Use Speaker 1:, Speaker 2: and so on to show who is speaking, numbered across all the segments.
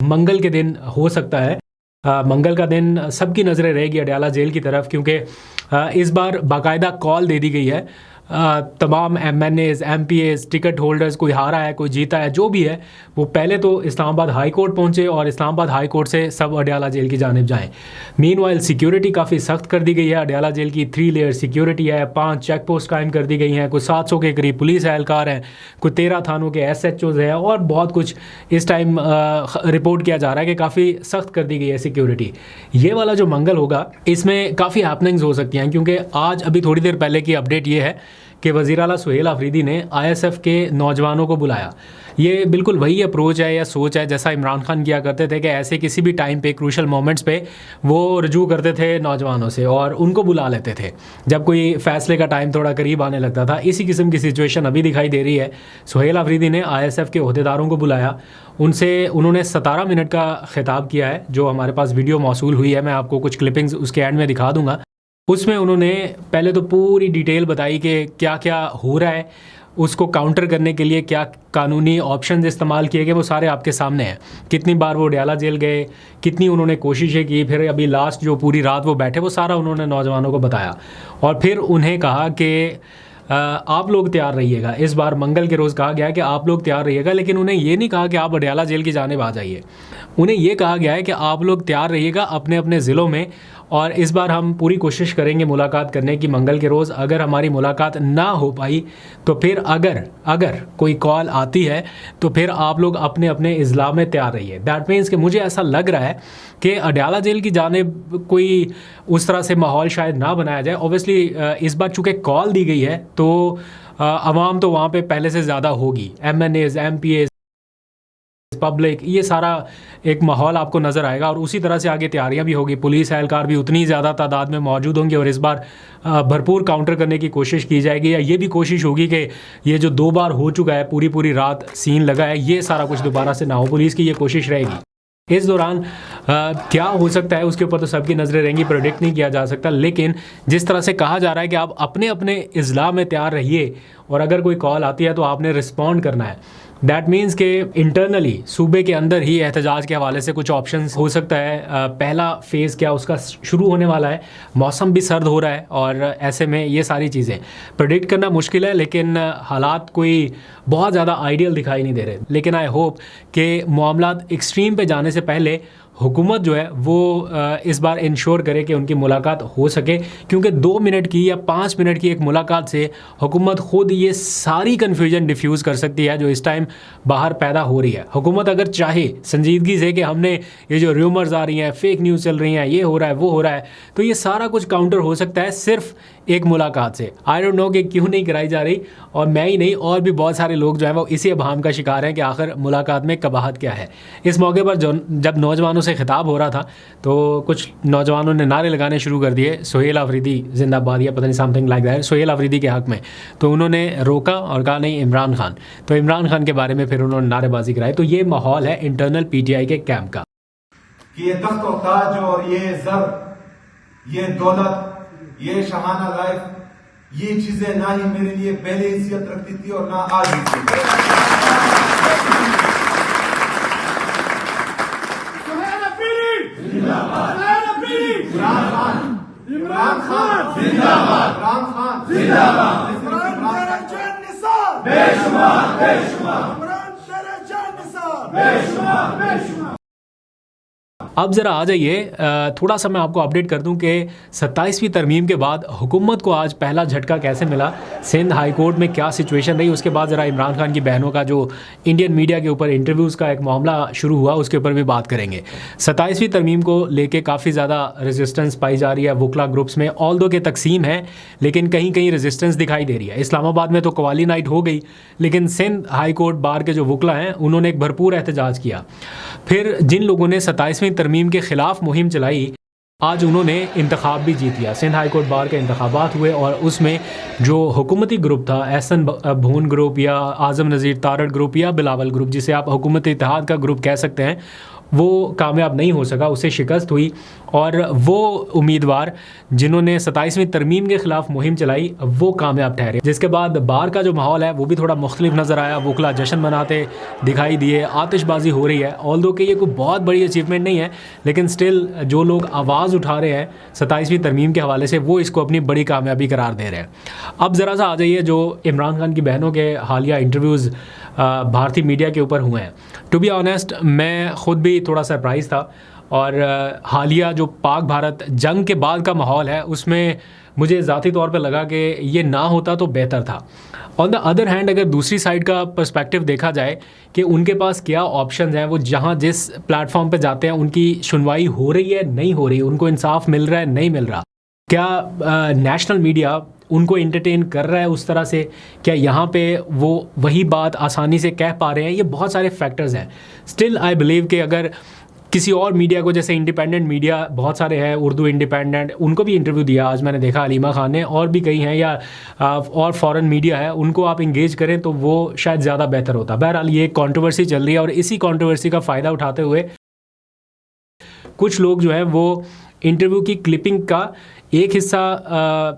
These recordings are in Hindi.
Speaker 1: मंगल के दिन हो सकता है। मंगल का दिन सबकी नज़रें रहेगी अडयाला जेल की तरफ, क्योंकि इस बार बाकायदा कॉल दे दी गई है। तमाम MNAs MPAs टिकट होल्डर्स, कोई हारा है कोई जीता है, जो भी है वो पहले तो इस्लामाबाद हाई कोर्ट पहुँचे और इस्लामाबाद हाई कोर्ट से सब अडयाला जेल की जानिब जाएँ। मीनवाइल सिक्योरिटी काफ़ी सख्त कर दी गई है। अडयाला जेल की 3 लेयर सिक्योरिटी है, 5 चेक पोस्ट कायम कर दी गई हैं, कुछ 700 के करीब पुलिस एहलकार हैं, कुछ 13 थानों के SHOs हैं और बहुत कुछ इस टाइम रिपोर्ट किया जा रहा है कि काफ़ी सख्त कर दी गई है सिक्योरिटी। ये वाला जो मंगल होगा इसमें काफ़ी हैपनिंग्स हो सकती हैं, क्योंकि आज अभी थोड़ी देर पहले की अपडेट ये है कि वज़ीर आला सुहेल आफरीदी ने ISF के नौजवानों को बुलाया। ये बिल्कुल वही अप्रोच है या सोच है जैसा इमरान खान किया करते थे कि ऐसे किसी भी टाइम पे क्रूशल मोमेंट्स पे वो रजू करते थे नौजवानों से और उनको बुला लेते थे जब कोई फ़ैसले का टाइम थोड़ा करीब आने लगता था। इसी किस्म की सिचुएशन अभी दिखाई दे रही है। सुहेल आफरीदी ने ISF के अहदेदारों को बुलाया, उन्होंने 17 मिनट का खिताब किया है, जो हमारे पास वीडियो मौसूल हुई है। मैं आपको कुछ क्लिपिंग्स उसके एंड में दिखा दूँगा। उसमें उन्होंने पहले तो पूरी डिटेल बताई कि क्या क्या हो रहा है, उसको काउंटर करने के लिए क्या कानूनी ऑप्शंस इस्तेमाल किए गए, वो सारे आपके सामने हैं। कितनी बार वो अडयाला जेल गए, कितनी उन्होंने कोशिशें की, फिर अभी लास्ट जो पूरी रात वो बैठे, वो सारा उन्होंने नौजवानों को बताया। और फिर उन्हें कहा कि आप लोग तैयार रहिएगा। इस बार मंगल के रोज़ कहा गया है कि आप लोग तैयार रहिएगा, लेकिन उन्हें ये नहीं कहा कि आप अडयाला जेल की जानिब आ जाइए। उन्हें ये कहा गया है कि आप लोग तैयार रहिएगा अपने अपने ज़िलों में, और इस बार हम पूरी कोशिश करेंगे मुलाकात करने की मंगल के रोज़। अगर हमारी मुलाकात ना हो पाई तो फिर अगर कोई कॉल आती है तो फिर आप लोग अपने अपने इज़्ला में तैयार रहिए। दैट मीन्स कि मुझे ऐसा लग रहा है कि अडयाला जेल की जानिब कोई उस तरह से माहौल शायद ना बनाया जाए। ऑब्वियसली इस बार चूँकि कॉल दी गई है तो आवाम तो वहाँ पे पहले से ज़्यादा होगी, MNAs MPAs पब्लिक, ये सारा एक माहौल आपको नज़र आएगा और उसी तरह से आगे तैयारियां भी होगी। पुलिस एहलकार भी उतनी ज़्यादा तादाद में मौजूद होंगे और इस बार भरपूर काउंटर करने की कोशिश की जाएगी। या ये भी कोशिश होगी कि ये जो 2 बार हो चुका है, पूरी रात सीन लगा है, ये सारा कुछ दोबारा से ना हो। पुलिस की ये कोशिश रहेगी। इस दौरान क्या हो सकता है उसके ऊपर तो सबकी नज़रें रहेंगी, प्रेडिक्ट नहीं किया जा सकता। लेकिन जिस तरह से कहा जा रहा है कि आप अपने अपने इज़्ला में तैयार रहिए और अगर कोई कॉल आती है तो आपने रिस्पॉन्ड करना है। दैट मीन्स के इंटरनली सूबे के अंदर ही एहतजाज के हवाले से कुछ ऑप्शंस हो सकता है। पहला फ़ेज़ क्या उसका शुरू होने वाला है, मौसम भी सर्द हो रहा है और ऐसे में ये सारी चीज़ें प्रेडिक्ट करना मुश्किल है, लेकिन हालात कोई बहुत ज़्यादा आइडियल दिखाई नहीं दे रहे। लेकिन आई होप कि मामलात एक्सट्रीम पे जाने से पहले हुकूमत जो है वो इस बार इंश्योर करे कि उनकी मुलाकात हो सके, क्योंकि 2 मिनट की या 5 मिनट की एक मुलाकात से हुकूमत ख़ुद ये सारी कन्फ्यूजन डिफ्यूज़ कर सकती है जो इस टाइम बाहर पैदा हो रही है। हुकूमत अगर चाहे संजीदगी से कि हमने ये जो र्यूमर्स आ रही हैं, फेक न्यूज़ चल रही हैं, ये हो रहा है वो हो रहा है, तो ये सारा कुछ काउंटर हो सकता है सिर्फ एक मुलाकात से। आई डोंट नो कि क्यों नहीं कराई जा रही, और मैं ही नहीं और भी बहुत सारे लोग जो हैं वो इसी अभाम का शिकार हैं कि आखिर मुलाकात में कबाहत क्या है। इस मौके पर जब नौजवानों से खिताब हो रहा था तो कुछ नौजवानों ने नारे लगाने शुरू कर दिए, सुहेल आफरीदी जिंदाबाद या पता नहीं something like that, Suhail Afridi के हक़ में। तो उन्होंने रोका और कहा नहीं इमरान खान, तो इमरान खान के बारे में फिर उन्होंने नारेबाजी कराई। तो ये माहौल है इंटरनल PTI के कैंप का
Speaker 2: कि ये तख्त और ताज और ये ज़र, ये दौलत, ये शहाना लाइफ, ये चीजें ना ही मेरे लिए पहले हैसियत रखती थी और ना आज इमरान खान जिंदाबाद, इमरान खान जिंदाबाद, इमरान जान निसार बेशुमार बेशुमार, इमरान जान निसार बेशुमार बेशुमार।
Speaker 1: अब ज़रा आ जाइए, थोड़ा सा मैं आपको अपडेट कर दूं कि 27वीं तरमीम के बाद हुकूमत को आज पहला झटका कैसे मिला, सिंध हाई कोर्ट में क्या सिचुएशन रही, उसके बाद ज़रा इमरान खान की बहनों का जो इंडियन मीडिया के ऊपर इंटरव्यूज़ का एक मामला शुरू हुआ उसके ऊपर भी बात करेंगे। 27वीं तरमीम को लेके काफ़ी ज़्यादा रेजिस्टेंस पाई जा रही है वुकला ग्रुप्स में, ऑल्दो के तकसीम है लेकिन कहीं कहीं रेजिस्टेंस दिखाई दे रही है। इस्लामाबाद में तो कवाली नाइट हो गई, लेकिन सिंध हाई कोर्ट बार के जो वुकला हैं उन्होंने एक भरपूर एहतजाज किया। फिर जिन लोगों ने 27वीं तरमीम के ख़िलाफ़ मुहिम चलाई, आज उन्होंने इंतखाब भी जीत लिया। सिंध हाई कोर्ट बार के इंतखाबात हुए और उसमें जो हुकूमती ग्रुप था, एहसन भून ग्रुप या आज़म नज़ीर तारड़ ग्रुप या बिलावल ग्रुप, जिसे आप हुकूमत इत्तेहाद का ग्रुप कह सकते हैं, वो कामयाब नहीं हो सका, उसे शिकस्त हुई और वो उम्मीदवार जिन्होंने 27वीं तरमीम के ख़िलाफ़ मुहिम चलाई वो कामयाब ठहरे। जिसके बाद बाहर का जो माहौल है वो भी थोड़ा मुख्तलिफ नज़र आया, वकला जश्न मनाते दिखाई दिए, आतिशबाजी हो रही है। ऑल्दो कि ये कोई बहुत बड़ी अचीवमेंट नहीं है, लेकिन स्टिल जो लोग आवाज़ उठा रहे हैं 27वीं तरमीम के हवाले से वो इसको अपनी बड़ी कामयाबी करार दे रहे हैं। अब ज़रा सा आ जाइए जो इमरान खान की बहनों के हालिया इंटरव्यूज़ भारतीय मीडिया के ऊपर हुए हैं। टू बी ऑनेस्ट मैं ख़ुद भी थोड़ा सरप्राइज़ था और हालिया जो पाक भारत जंग के बाद का माहौल है उसमें मुझे ज़ाती तौर पे लगा कि ये ना होता तो बेहतर था। ऑन द अदर हैंड अगर दूसरी साइड का पर्सपेक्टिव देखा जाए कि उनके पास क्या ऑप्शंस हैं, वो जहाँ जिस प्लेटफॉर्म पे जाते हैं उनकी सुनवाई हो रही है नहीं हो रही, उनको इंसाफ मिल रहा है नहीं मिल रहा, क्या नेशनल मीडिया उनको एंटरटेन कर रहा है उस तरह से, क्या यहाँ पे वो वही बात आसानी से कह पा रहे हैं, ये बहुत सारे फैक्टर्स हैं। स्टिल आई बिलीव कि अगर किसी और मीडिया को, जैसे इंडिपेंडेंट मीडिया बहुत सारे हैं, उर्दू इंडिपेंडेंट, उनको भी इंटरव्यू दिया आज मैंने देखा अलीमा खान ने, और भी कई हैं, या और फॉरेन मीडिया है, उनको आप इंगेज करें तो वो शायद ज़्यादा बेहतर होता। बहरहाल ये कंट्रोवर्सी चल रही है और इसी कंट्रोवर्सी का फ़ायदा उठाते हुए कुछ लोग जो है वो इंटरव्यू की क्लिपिंग का एक हिस्सा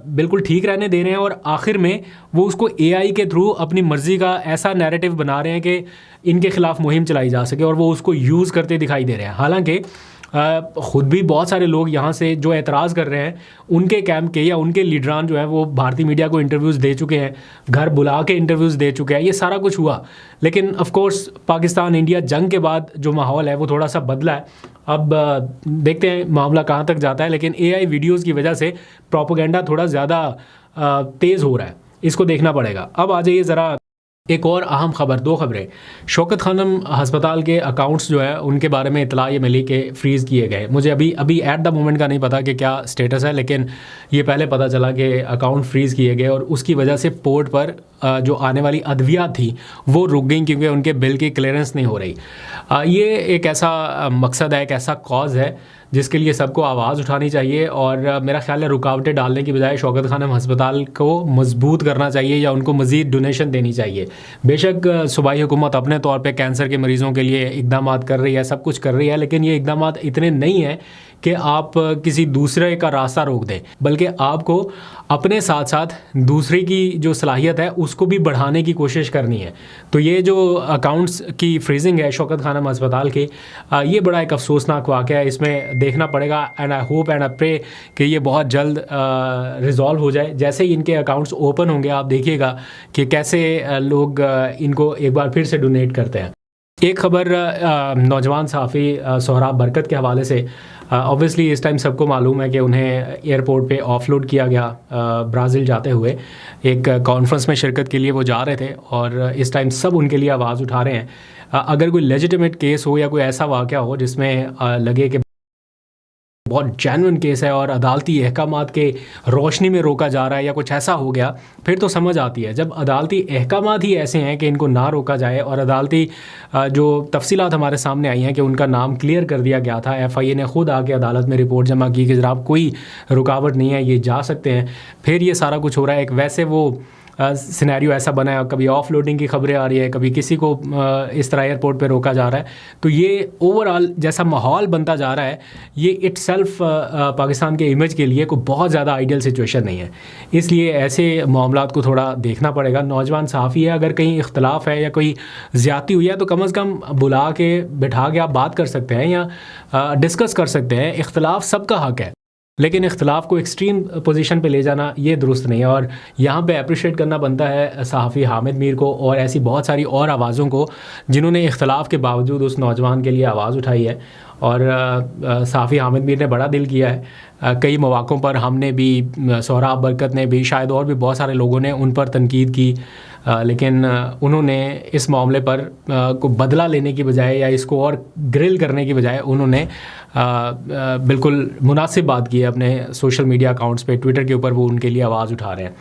Speaker 1: बिल्कुल ठीक रहने दे रहे हैं और आखिर में वो उसको एआई के थ्रू अपनी मर्ज़ी का ऐसा नैरेटिव बना रहे हैं कि इनके ख़िलाफ़ मुहिम चलाई जा सके और वो उसको यूज़ करते दिखाई दे रहे हैं। हालांकि ख़ुद भी बहुत सारे लोग यहाँ से जो एतराज़ कर रहे हैं उनके कैंप के या उनके लीडरान जो हैं वो भारतीय मीडिया को इंटरव्यूज़ दे चुके हैं, घर बुला के इंटरव्यूज़ दे चुके हैं, ये सारा कुछ हुआ। लेकिन ऑफ कोर्स पाकिस्तान इंडिया जंग के बाद जो माहौल है वो थोड़ा सा बदला है। अब देखते हैं मामला कहाँ तक जाता है, लेकिन एआई वीडियोज़ की वजह से प्रोपेगेंडा थोड़ा ज़्यादा तेज़ हो रहा है, इसको देखना पड़ेगा। अब आ जाइए ज़रा एक और अहम खबर, दो खबरें। शौकत खानम हस्पताल के अकाउंट्स जो है उनके बारे में इतला ये मिली कि फ्रीज़ किए गए। मुझे अभी एट द मोमेंट का नहीं पता कि क्या स्टेटस है, लेकिन ये पहले पता चला कि अकाउंट फ्रीज़ किए गए और उसकी वजह से पोर्ट पर जो आने वाली अद्वियात थी वो रुक गई क्योंकि उनके बिल की क्लियरेंस नहीं हो रही। ये एक ऐसा मकसद है, एक ऐसा कॉज है जिसके लिए सबको आवाज़ उठानी चाहिए और मेरा ख्याल है रुकावटें डालने की बजाय शौकत खानम हस्पताल को मजबूत करना चाहिए या उनको मज़ीद डोनेशन देनी चाहिए। बेशक सूबाई हुकूमत अपने तौर पे कैंसर के मरीज़ों के लिए इकदाम कर रही है, सब कुछ कर रही है, लेकिन ये इकदाम इतने नहीं हैं कि आप किसी दूसरे का रास्ता रोक दें, बल्कि आपको अपने साथ साथ दूसरे की जो सलाहियत है उसको भी बढ़ाने की कोशिश करनी है। तो ये जो अकाउंट्स की फ्रीजिंग है शौकत खानम हस्पताल की, ये बड़ा एक अफसोसनाक वाक़या है, इसमें देखना पड़ेगा। And I hope and I pray कि ये बहुत जल्द रिज़ॉल्व हो जाए। जैसे ही इनके अकाउंट्स ओपन होंगे आप देखिएगा कि कैसे लोग इनको एक बार फिर से डोनेट करते हैं। एक खबर नौजवान सहाफ़ी सोहराब बरकत के हवाले से। ऑब्वियसली इस टाइम सबको मालूम है कि उन्हें एयरपोर्ट पे ऑफलोड किया गया ब्राज़ील जाते हुए। एक कॉन्फ्रेंस में शिरकत के लिए वो जा रहे थे और इस टाइम सब उनके लिए आवाज़ उठा रहे हैं। अगर कोई लेजिटिमेट केस हो या कोई ऐसा वाक़या हो जिसमें लगे कि बहुत जेन्युइन केस है और अदालती अहकामात के रोशनी में रोका जा रहा है या कुछ ऐसा हो गया, फिर तो समझ आती है। जब अदालती अहकामात ही ऐसे हैं कि इनको ना रोका जाए और अदालती जो तफसीलात हमारे सामने आई हैं कि उनका नाम क्लियर कर दिया गया था, FIA ने ख़ुद आके अदालत में रिपोर्ट जमा की कि जनाब कोई रुकावट नहीं है, ये जा सकते हैं, फिर ये सारा कुछ हो रहा है। एक वैसे वो सिनेरियो ऐसा बना है, कभी ऑफ लोडिंग की खबरें आ रही है, कभी किसी को इस तरह एयरपोर्ट पे रोका जा रहा है। तो ये ओवरऑल जैसा माहौल बनता जा रहा है, ये इटसेल्फ पाकिस्तान के इमेज के लिए कोई बहुत ज़्यादा आइडियल सिचुएशन नहीं है। इसलिए ऐसे मामलात को थोड़ा देखना पड़ेगा। नौजवान सहाफ़ी है, अगर कहीं इख्तलाफ है या कोई ज़्यादती हुई है तो कम अज़ कम बुला के बिठा के आप बात कर सकते हैं या डिस्कस कर सकते हैं। इख्तलाफ सबका हक़ है, लेकिन इख्तलाफ को एक्सट्रीम पोजीशन पे ले जाना ये दुरुस्त नहीं है। और यहाँ पे अप्रिशिएट करना बनता है सहाफ़ी हामिद मीर को और ऐसी बहुत सारी और आवाज़ों को जिन्होंने इख्तलाफ के बावजूद उस नौजवान के लिए आवाज़ उठाई है। और सहाफ़ी हामिद मीर ने बड़ा दिल किया है। कई मौक़ों पर हमने भी, सोहराब बरकत ने भी, शायद और भी बहुत सारे लोगों ने उन पर तनकीद की, लेकिन उन्होंने इस मामले पर को बदला लेने की बजाय या इसको और ग्रिल करने की बजाय उन्होंने बिल्कुल मुनासिब बात की है अपने सोशल मीडिया अकाउंट्स पे, ट्विटर के ऊपर वो उनके लिए आवाज़ उठा रहे हैं।